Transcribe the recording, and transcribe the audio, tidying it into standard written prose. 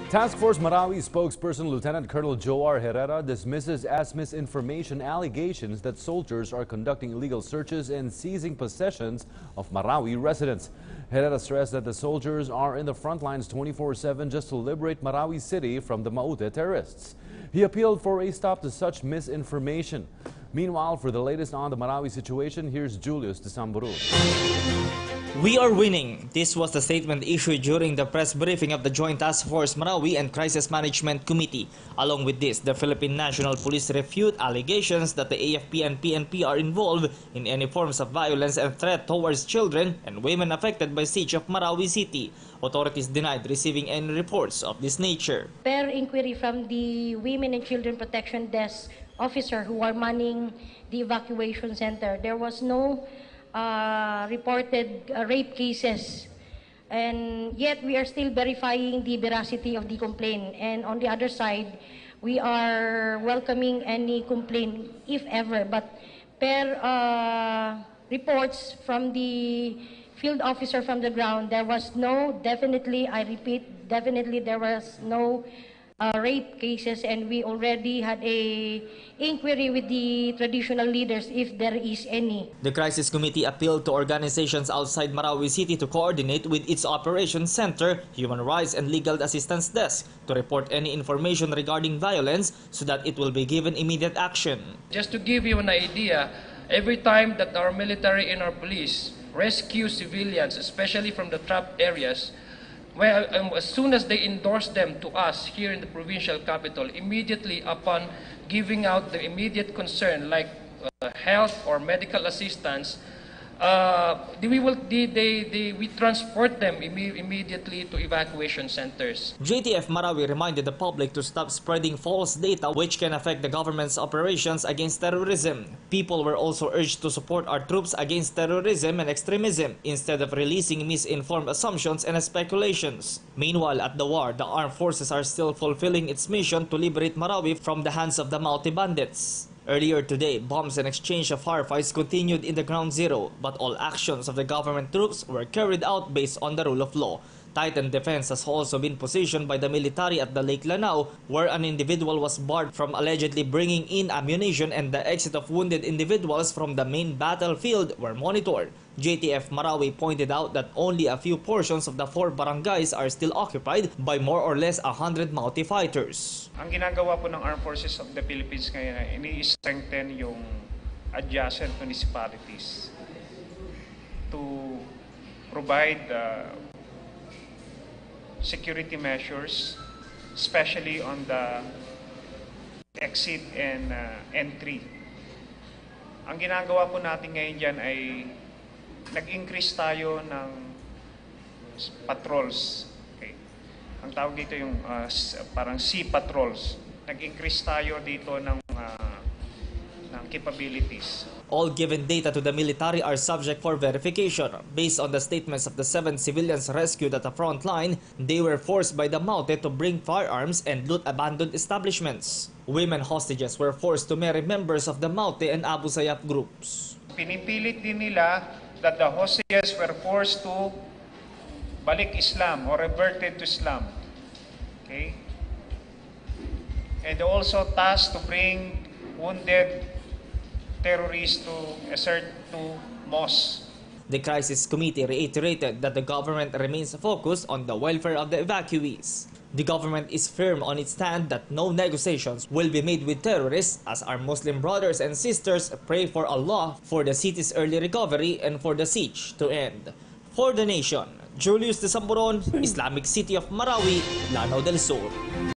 Task Force Marawi spokesperson Lieutenant Colonel Joar Herrera dismisses as misinformation allegations that soldiers are conducting illegal searches and seizing possessions of Marawi residents. Herrera stressed that the soldiers are in the front lines 24/7 just to liberate Marawi City from the Maute terrorists. He appealed for a stop to such misinformation. Meanwhile, for the latest on the Marawi situation, here's Julius Desamburu. We are winning. This was the statement issued during the press briefing of the Joint Task Force Marawi and Crisis Management Committee. Along with this, the Philippine National Police refute allegations that the AFP and PNP are involved in any forms of violence and threat towards children and women affected by siege of Marawi City. Authorities denied receiving any reports of this nature. Per inquiry from the Women and Children Protection Desk officer who are manning the evacuation center, there was no reported rape cases, and yet we are still verifying the veracity of the complaint. And on the other side, we are welcoming any complaint if ever, but per reports from the field officer from the ground, there was no, definitely, I repeat, definitely there was no rape cases, and we already had a inquiry with the traditional leaders if there is any. The Crisis Committee appealed to organizations outside Marawi City to coordinate with its Operations Center, Human Rights and Legal Assistance Desk to report any information regarding violence so that it will be given immediate action. Just to give you an idea, every time that our military and our police rescue civilians, especially from the trapped areas, well, as soon as they endorse them to us here in the provincial capital, immediately upon giving out the immediate concern like health or medical assistance, we transport them immediately to evacuation centers. JTF Marawi reminded the public to stop spreading false data which can affect the government's operations against terrorism. People were also urged to support our troops against terrorism and extremism instead of releasing misinformed assumptions and speculations. Meanwhile, at the war, the armed forces are still fulfilling its mission to liberate Marawi from the hands of the Maute bandits. Earlier today, bombs and exchange of firefights continued in the ground zero, but all actions of the government troops were carried out based on the rule of law. Tightened defense has also been positioned by the military at the Lake Lanao, where an individual was barred from allegedly bringing in ammunition, and the exit of wounded individuals from the main battlefield were monitored. JTF Marawi pointed out that only a few portions of the 4 barangays are still occupied by more or less 100 Maute fighters. Ang ginagawa po ng Armed Forces of the Philippines ngayon ay ini-strengthen yung adjacent municipalities to provide security measures, especially on the exit and entry. Ang ginagawa po natin ngayon dyan ay nag-increase tayo ng patrols. Okay. Ang tawag dito yung parang sea patrols. Nag-increase tayo dito ng capabilities. All given data to the military are subject for verification. Based on the statements of the 7 civilians rescued at the front line, they were forced by the Maute to bring firearms and loot abandoned establishments. Women hostages were forced to marry members of the Maute and Abu Sayyaf groups. Pinipilit din nila that the hostages were forced to balik Islam or reverted to Islam. Okay? And also tasked to bring wounded terrorists to mosques. The Crisis Committee reiterated that the government remains focused on the welfare of the evacuees. The government is firm on its stand that no negotiations will be made with terrorists, as our Muslim brothers and sisters pray for Allah for the city's early recovery and for the siege to end. For the Nation, Julius Desamburu, Islamic City of Marawi, Lanao del Sur.